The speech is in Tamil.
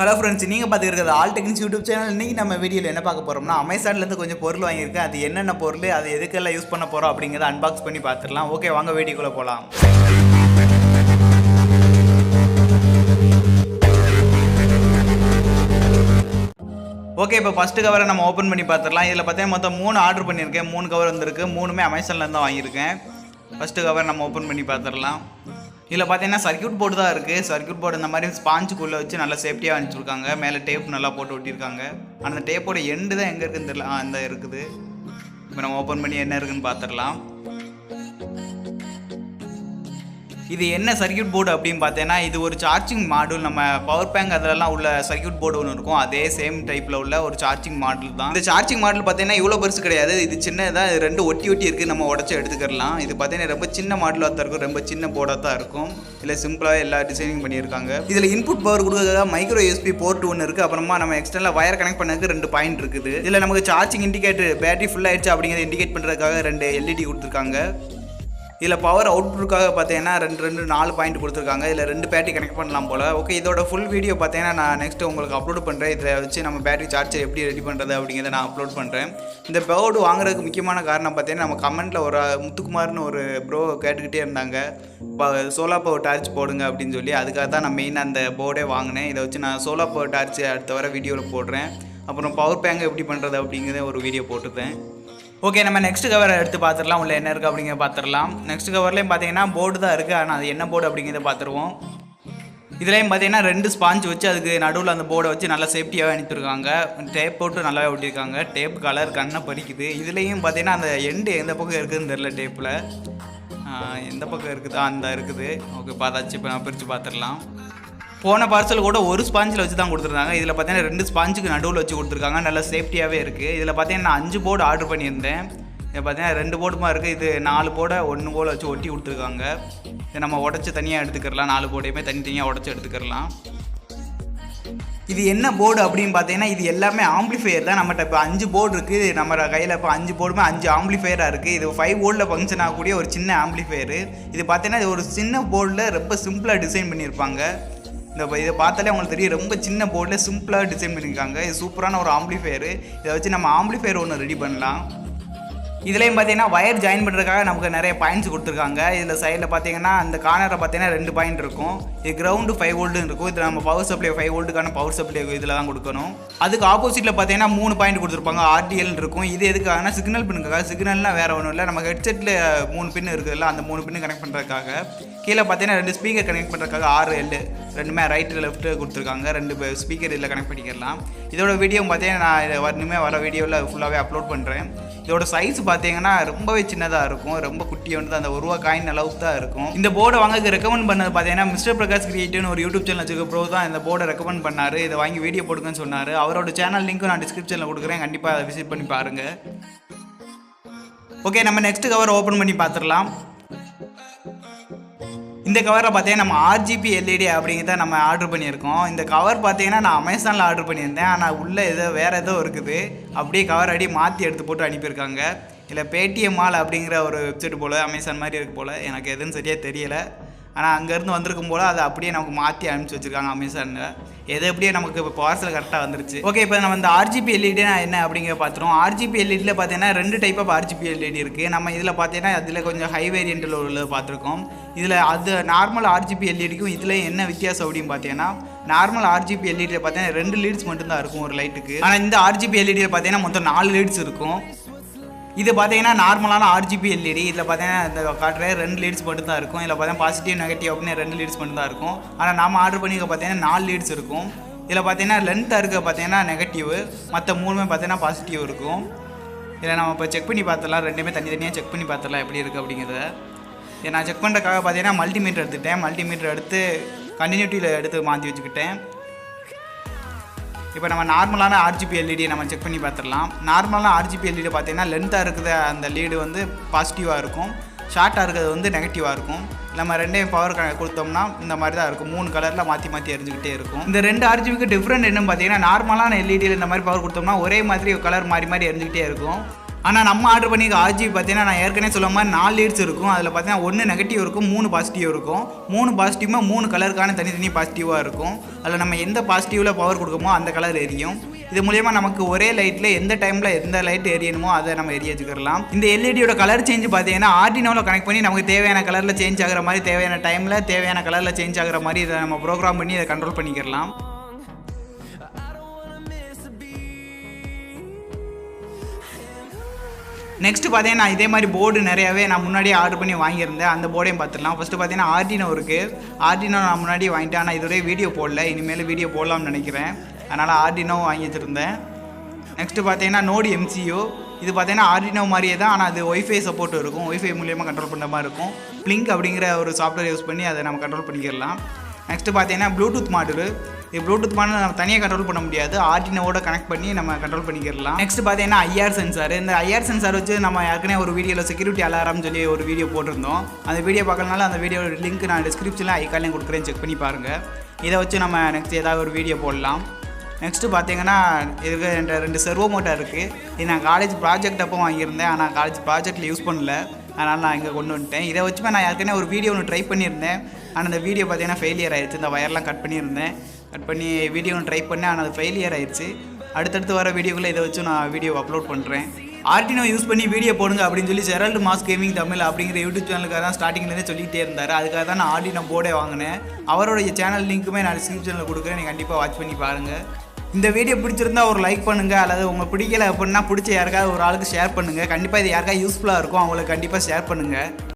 ஹலோ ஃப்ரெண்ட்ஸ், நீங்கள் பார்த்துக்கிறது ஆல் டெக்னிக்ஸ் யூடியூப் சேனல். இன்றைக்கி நம்ம வீடியோவில் என்ன பார்க்க போகிறோம்னா, அமேசான்லேருந்து கொஞ்சம் பொருள் வாங்கியிருக்கேன். அது என்னென்ன பொருள், அது எதுக்கெல்லாம் யூஸ் பண்ண போகிறோம் அப்படிங்கிறத அன்பாக்ஸ் பண்ணி பார்த்துடலாம். ஓகே, வாங்க வீடியோக்குள்ளே போகலாம். ஓகே, இப்போ ஃபஸ்ட்டு கவரை நம்ம ஓப்பன் பண்ணி பார்த்துடலாம். இதில் பார்த்தீங்கன்னா மொத்தம் 3 ஆர்டர் பண்ணியிருக்கேன். 3 கவர் வந்துருக்கு. 3மே அமேசான்லேருந்து தான் வாங்கியிருக்கேன். ஃபஸ்ட்டு கவர் நம்ம ஓப்பன் பண்ணி பார்த்துடலாம். இதில் பார்த்தீங்கன்னா சர்க்யூட் போர்டு தான் இருக்குது. சர்க்யூட் போர்டு இந்த மாதிரி ஸ்பாஞ்சுக்குள்ளே வச்சு நல்லா சேஃப்டியாக அனுப்பிச்சிருக்காங்க. மேலே டேப் நல்லா போட்டு ஒட்டியிருக்காங்க. ஆனால் அந்த டேப்போட எண்டு தான் எங்கே இருக்குதுன்னு தெரியல. இந்த இருக்குது. இப்போ நம்ம ஓப்பன் பண்ணி என்ன இருக்குதுன்னு பார்த்துடலாம். இது என்ன சர்க்யூட் போர்டு அப்படின்னு பார்த்தீங்கன்னா, இது ஒரு சார்ஜிங் மாடல். நம்ம பவர் பேங்க் அதிலலாம் உள்ள சர்க்யூட் போர்டு ஒன்று இருக்கும். அதே சேம் டைப்பில் உள்ள ஒரு சார்ஜிங் மாடல் தான். இந்த சார்ஜிங் மாடல் பார்த்தீங்கன்னா இவ்வளோ பெருசு கிடையாது. இது சின்னதாக 2 ஒட்டி இருக்குது. நம்ம உடச்சி எடுத்துக்கலாம். இது பார்த்தீங்கன்னா ரொம்ப சின்ன மாடலாக தான் இருக்கும். ரொம்ப சின்ன போர்டாக தான் இருக்கும். இதில் சிம்பிளாக எல்லா டிசைனிங் பண்ணியிருக்காங்க. இதில் இன்புட் பவர் கொடுக்குறதுக்காக மைக்ரோ யூஎஸ்பி போர்ட் ஒன்று இருக்குது. அப்புறமா நம்ம எக்ஸ்டர்னலாக வயர் கனெக்ட் பண்ணதுக்கு 2 பாயிண்ட் இருக்குது. இதில் நமக்கு சார்ஜிங் இண்டிகேட்டர், பேட்டரி ஃபுல் ஆயிடுச்சு அப்படிங்கிறத இண்டிகேட் பண்ணுறதுக்காக 2 LED கொடுத்துருக்காங்க. இதில் பவர் அவுட்புட்டுக்காக பார்த்தீங்கன்னா 4 பாயிண்ட் கொடுத்துருக்காங்க. இதில் 2 பேட்டரி கனெக்ட் பண்ணலாம் போல். ஓகே, இதோட ஃபுல் வீடியோ பார்த்தீங்கன்னா நான் நெக்ஸ்ட்டு உங்களுக்கு அப்லோட் பண்ணுறேன். இதை வச்சு நம்ம பேட்டரி சார்ஜர் எப்படி ரெடி பண்ணுறது அப்படிங்கிறத நான் அப்லோட் பண்ணுறேன். இந்த போர்டு வாங்குறதுக்கு முக்கியமான காரணம் பார்த்தீங்கன்னா, நம்ம கமெண்ட்டில் ஒரு முத்துக்குமார்னு ஒரு ப்ரோ கேட்டுக்கிட்டே இருந்தாங்க, சோலார் பவர் டார்ச் போடுங்க அப்படின்னு சொல்லி. அதுக்காக தான் நான் மெயின் அந்த போர்டே வாங்கினேன். இதை வச்சு நான் சோலார் பவர் டார்ச் அடுத்த வர வீடியோவில் போடுறேன். அப்புறம் பவர் பேங்க் எப்படி பண்ணுறது அப்படிங்கிறத ஒரு வீடியோ போட்டுருந்தேன். ஓகே, நம்ம நெக்ஸ்ட் கவரை எடுத்து பார்த்துடலாம். உள்ள என்ன இருக்குது அப்படிங்கிறத பார்த்துடலாம். நெக்ஸ்ட் கவர்லேயும் பார்த்தீங்கன்னா போர்டு தான் இருக்குது. ஆனால் அது என்ன போர்டு அப்படிங்கிறத பார்த்துருவோம். இதுலேயும் பார்த்தீங்கன்னா 2 ஸ்பாஞ்ச் வச்சு அதுக்கு நடுவில் அந்த போர்டை வச்சு நல்லா சேஃப்டியாகவே அனுப்பியிருக்காங்க. டேப் போட்டு நல்லாவே ஒட்டியிருக்காங்க. டேப் கலர் கண்ணை பறிக்குது. இதுலேயும் பார்த்தீங்கன்னா அந்த எண்டு எந்த பக்கம் இருக்குதுன்னு தெரில. டேப்பில் எந்த பக்கம் இருக்குது? அந்த இருக்குது. ஓகே, பார்த்தாச்சு. இப்போ நான் பிரித்து பார்த்துடலாம். போன பார்சல் கூட ஒரு ஸ்பாஞ்சில் வச்சு தான் கொடுத்துருந்தாங்க. இதில் பார்த்தீங்கன்னா 2 ஸ்பாஞ்சுக்கு நடுவில் வச்சு கொடுத்துருக்காங்க. நல்லா சேஃப்டியாகவே இருக்குது. இதில் பார்த்தீங்கன்னா நான் 5 போர்டு ஆர்டர் பண்ணியிருந்தேன். இதை பார்த்தீங்கன்னா 2 போர்டுமா இருக்குது. இது 4 போர்டை 1 போல் வச்சு ஒட்டி கொடுத்துருக்காங்க. இதை நம்ம உடச்சி தனியாக எடுத்துக்கிறலாம். 4 போர்டையுமே தனித்தனியாக உடச்சி எடுத்துக்கிறலாம். இது என்ன போர்டு அப்படின்னு பார்த்தீங்கன்னா, இது எல்லாமே ஆம்பிளிஃபையர் தான். நம்மகிட்ட இப்போ 5 போர்டு இருக்குது. நம்ம கையில் இப்போ 5 போர்டுமே 5 ஆம்பிளிஃபையராக இருக்குது. இது 5 வோல்ட்டில் ஃபங்க்ஷன் ஆகக்கூடிய ஒரு சின்ன ஆம்பிளிஃபையரு. இது பார்த்தீங்கன்னா இது ஒரு சின்ன போர்டில் ரொம்ப சிம்பிளாக டிசைன் பண்ணியிருப்பாங்க. இதை பார்த்தாலே உங்களுக்கு தெரியும், ரொம்ப சின்ன போர்டில் சிம்பிளாக டிசைன் பண்ணியிருக்காங்க. இது சூப்பரான ஒரு ஆம்பிளிஃபையரு. இதை வச்சு நம்ம ஆம்பிளிஃபையர் ஒன்று ரெடி பண்ணலாம். இதுலேயும் பார்த்தீங்கன்னா வயர் ஜாயின் பண்ணுறதுக்காக நமக்கு நிறைய பாயிண்ட்ஸ் கொடுத்துருக்காங்க. இதில் சைடில் பார்த்தீங்கன்னா அந்த கார்னரை பார்த்தீங்கன்னா 2 பாயிண்ட் இருக்கும். இது கிரவுண்டு 5 வோல்ட்டுன்னு இருக்கும். இதில் நம்ம பவர் சப்ளை 5 வோல்ட்டுக்கான பவர் சப்ளை இதில் தான் கொடுக்கணும். அதுக்கு ஆப்போசிட்டில் பார்த்தீங்கன்னா 3 பாயிண்ட் கொடுத்துருப்பாங்க. RTL இருக்கும். இது எதுக்காகனா சிக்னல் பின்னுக்காக. சிக்னல்னால் வேறு ஒன்றும் இல்லை, நம்ம ஹெட்செட்டில் 3 பின் இருக்குதுல்ல, அந்த 3 பின்னு கனெக்ட் பண்ணுறதுக்காக. கீழே பார்த்தீங்கன்னா 2 ஸ்பீக்கர் கனெக்ட் பண்ணுறதுக்காக 6L, ரெண்டுமே ரைட்டு லெஃப்ட்டு கொடுத்துருக்காங்க. 2 ஸ்பீக்கர் இதில் கனெக்ட் பண்ணிக்கலாம். இதோட வீடியோ பார்த்தீங்கன்னா நான் இனிமேல் வர வீடியோவில் ஃபுல்லாகவே அப்லோட் பண்ணுறேன். இதோட சைஸ் பார்த்தீங்கன்னா ரொம்பவே சின்னதாக இருக்கும். ரொம்ப குட்டியோண்டு அந்த 1 ரூபா காயின் அளவுக்கு தான் இருக்கும். இந்த போர்டை வாங்க ரெக்கமெண்ட் பண்ணது பார்த்தீங்கன்னா மிஸ்டர் பிரகாஷ் கிரியேட்டிவ்னு ஒரு யூடியூப் சேனல் வச்சுக்க ப்ரோ தான் இந்த போர்டை ரெக்கமெண்ட் பண்ணார். இதை வாங்கி வீடியோ போடுங்கன்னு சொன்னார். அவரோட சேனல் லிங்க்கும் நான் டிஸ்கிரிப்ஷனில் கொடுக்குறேன். கண்டிப்பாக அதை விசிட் பண்ணி பாருங்கள். ஓகே, நம்ம நெக்ஸ்ட் கவர் ஓப்பன் பண்ணி பார்த்துடலாம். இந்த கவரில் பார்த்தீங்கன்னா நம்ம RGB LED அப்படிங்கிறத நம்ம ஆர்டர் பண்ணியிருக்கோம். இந்த கவர் பார்த்தீங்கன்னா நான் அமேசானில் ஆர்டர் பண்ணியிருந்தேன். ஆனால் உள்ளே வேறு ஏதோ இருக்குது. அப்படியே கவர் அடி மாற்றி எடுத்து போட்டு அனுப்பியிருக்காங்க. இல்லை பேடிஎம் மால் அப்படிங்கிற ஒரு வெப்சைட் போல், அமேசான் மாதிரி இருக்குது போல். எனக்கு எதுன்னு சரியாக தெரியலை. ஆனால் அங்கேருந்து வந்திருக்கும் போல் அதை அப்படியே நமக்கு மாற்றி அனுப்பிச்சி வச்சுருக்காங்க அமேசானில். எது எப்படியே நமக்கு இப்போ பார்சல் கரெக்டாக வந்துருச்சு. ஓகே, இப்போ நம்ம இந்த RGB LED என்ன அப்படிங்கிற பார்த்துருவோம். RGB LEDயில் பார்த்தீங்கன்னா 2 டைப் ஆஃப் RGB LED இருக்குது. நம்ம இதில் பார்த்தீங்கன்னா அதில் கொஞ்சம் ஹை வேரியண்ட்டில் உள்ளது பார்த்துருக்கோம். இதில் அது நார்மல் RGB LEDக்கும் இதில் என்ன வித்தியாசம் அப்படின்னு பார்த்தீங்கன்னா, நார்மல் RGB LEDயில் பார்த்தீங்கன்னா 2 லீட்ஸ் மட்டும்தான் இருக்கும் ஒரு லைட்டுக்கு. ஆனால் இந்த RGB LEDயில் பார்த்தீங்கன்னா மொத்தம் 4 லீட்ஸ் இருக்கும். இது பார்த்தீங்கன்னா நார்மலான RGB LED. இதில் பார்த்தீங்கன்னா இந்த காட்டுற 2 லீட்ஸ் மட்டும் தான் இருக்கும். இதில் பார்த்தீங்கன்னா பாசிட்டிவ் நெகட்டிவ் அப்படின்னு 2 லீட்ஸ் மட்டும் தான் இருக்கும். ஆனால் நம்ம ஆர்டர் பண்ணி பார்த்தீங்கன்னா 4 லீட்ஸ் இருக்கும். இதில் பார்த்தீங்கன்னா லென்த்தாக இருக்க பார்த்தீங்கன்னா நெகட்டிவ், மற்ற 3மே பார்த்தீங்கன்னா பாசிட்டிவ் இருக்கும். இதில் நம்ம இப்போ செக் பண்ணி பார்த்துடலாம். 2மே தனித்தனியாக செக் பண்ணி பார்த்துடலாம் எப்படி இருக்குது அப்படிங்கிறத. இதை நான் செக் பண்ணுறதுக்காக பார்த்தீங்கன்னா மல்டிமீட்டர் எடுத்துக்கிட்டேன். மல்டிமீட்டர் எடுத்து கண்டினியூட்டியில் எடுத்து மாற்றி வச்சுக்கிட்டேன். இப்போ நம்ம நார்மலான RGB LED நம்ம செக் பண்ணி பார்த்துடலாம். நார்மலான RGB LED பார்த்தீங்கன்னா லென்த்தாக இருக்கிற அந்த லீடு வந்து பாசிட்டிவாக இருக்கும், ஷார்ட்டாக இருக்கிறது வந்து நெகட்டிவாக இருக்கும். நம்ம 2 பவர் கொடுத்தோம்னா இந்த மாதிரி தான் இருக்கும். 3 கலரில் மாற்றி எரிஞ்சுக்கிட்டே இருக்கும். இந்த 2 RGBக்கு டிஃப்ரெண்ட் என்னன்னு பார்த்தீங்கன்னா, நார்மலான LEDயில் இந்த மாதிரி பவர் கொடுத்தோம்னா ஒரே மாதிரி கலர் மாறி எரிஞ்சுக்கிட்டே இருக்கும். ஆனால் நம்ம ஆர்டர் பண்ணிக்க RGB பார்த்தீங்கன்னா நான் ஏற்கனவே சொல்ல மாதிரி 4 லீட்ஸ் இருக்கும். அதில் பார்த்தீங்கன்னா 1 நெகட்டிவ் இருக்கும், 3 பாசிட்டிவ் இருக்கும். 3 பாசிட்டிவ்மா 3 கலருக்கான தனித்தனி பாசிட்டிவாக இருக்கும். அதில் நம்ம எந்த பாசிட்டிவில் பவர் கொடுக்குமோ அந்த கலர் எரியும். இது மூலயமா நமக்கு ஒரே லைட்டில் எந்த டைமில் எந்த லைட் எரியணுமோ அதை நம்ம எரிய வச்சுக்கலாம். இந்த எல்இடியோட கலர் சேஞ்ச் பார்த்தீங்கன்னா ஆர்டினோவில் கனெக்ட் பண்ணி நமக்கு தேவையான கலரில் சேஞ்ச் ஆகிற மாதிரி, தேவையான டைமில் தேவையான கலரில் சேஞ்ச் ஆகிற மாதிரி இதை நம்ம ப்ரோக்ராம் பண்ணி இதை கண்ட்ரோல் பண்ணிக்கலாம். நெக்ஸ்ட் பார்த்தீங்கன்னா நான் இதே மாதிரி போர்டு நிறையாவே நான் முன்னாடியே ஆர்டர் பண்ணி வாங்கியிருந்தேன். அந்த போர்டையும் பார்த்துடலாம். ஃபஸ்ட்டு பார்த்தீங்கன்னா ஆர்டினோ இருக்குது. ஆர்டினோ நான் முன்னாடி வாங்கிட்டேன். ஆனால் இதுவரை வீடியோ போடல, இனிமேல் வீடியோ போடலாம்னு நினைக்கிறேன். அதனால் ஆர்டினோ வாங்கி வச்சுருந்தேன். நெக்ஸ்ட்டு பார்த்தீங்கன்னா நோடு MCU. இது பார்த்தீங்கன்னா ஆர்டினோ மாதிரியே தான், ஆனால் அது ஒய்ஃபை சப்போர்ட் இருக்கும். ஒய்ஃபை மூலியமாக கண்ட்ரோல் பண்ணுற மாதிரி இருக்கும். பிளிங்க் அப்படிங்கிற ஒரு சாஃப்ட்வேர் யூஸ் பண்ணி அதை நம்ம கண்ட்ரோல் பண்ணிக்கலாம். நெக்ஸ்ட்டு பார்த்தீங்கன்னா ப்ளூடூத் மாடல். இது ப்ளூடூத் மாடல் நம்ம தனியாக கண்ட்ரோல் பண்ண முடியாது, ஆர்டினோவோட கனெக்ட் பண்ணி நம்ம கண்ட்ரோல் பண்ணிக்கலாம். நெக்ஸ்ட் பார்த்தீங்கன்னா IR சென்சார். இந்த IR சென்சார் வச்சு நம்ம ஏற்கனவே ஒரு வீடியோவில் செக்யூரிட்டி அலாரம் சொல்லி ஒரு வீடியோ போட்டிருந்தோம். அந்த வீடியோ பார்க்கறதுனால அந்த வீடியோ லிங்க் நான் டிஸ்கிரிப்ஷனில் ஐகான்லையும் கொடுக்குறேன், செக் பண்ணி பாருங்கள். இதை வச்சு நம்ம நெக்ஸ்ட் ஏதாவது ஒரு வீடியோ போடலாம். நெக்ஸ்ட்டு பார்த்தீங்கன்னா இதுக்கு 2 செர்வோ மோட்டார் இருக்குது. இது நான் காலேஜ் ப்ராஜெக்ட் அப்போ வாங்கியிருந்தேன், ஆனால் காலேஜ் ப்ராஜெக்ட்டில் யூஸ் பண்ணல, அதனால் நான் இங்கே கொண்டு வந்துட்டேன். இதை வச்சு நான் ஏற்கனவே ஒரு வீடியோ ஒன்று ட்ரை பண்ணியிருந்தேன். ஆனால் அந்த வீடியோ பார்த்தீங்கன்னா ஃபெயிலியர் ஆயிடுச்சு. இந்த வயர்லாம் கட் பண்ணியிருந்தேன், கட் பண்ணி வீடியோ ஒன்று ட்ரை பண்ணேன், ஆனால் அது ஃபெயிலியர் ஆயிடுச்சு. அடுத்தடுத்து வர வீடியோக்குள்ளே இதை வச்சு நான் வீடியோ அப்லோட் பண்ணுறேன். ஆர்டினோ யூஸ் பண்ணி வீடியோ போடுங்க அப்படின்னு சொல்லி ஜெரால்டு மாஸ் கேமிங் தமிழ் அப்படிங்கிற யூடியூப் சேனலுக்காக தான் ஸ்டார்டிங்லேருந்தே சொல்லிகிட்டே இருந்தார். அதுக்காக தான் நான் ஆர்டினோ போர்டே வாங்கினேன். அவருடைய சேனல் லிங்க்குமே நான் டிஸ்கிரிப்ஷனில் கொடுக்குறேன், நீங்கள் கண்டிப்பாக வாட்ச் பண்ணி பாருங்கள். இந்த வீடியோ பிடிச்சிருந்தா ஒரு லைக் பண்ணுங்கள், அல்லது உங்களுக்கு பிடிக்கல அப்படின்னா பிடிச்ச யாருக்காவது ஒரு ஆளுக்கு ஷேர் பண்ணுங்கள். கண்டிப்பாக இது யாருக்காவது யூஸ்ஃபுல்லாக இருக்கும், அவங்களுக்கு கண்டிப்பாக ஷேர் பண்ணுங்கள்.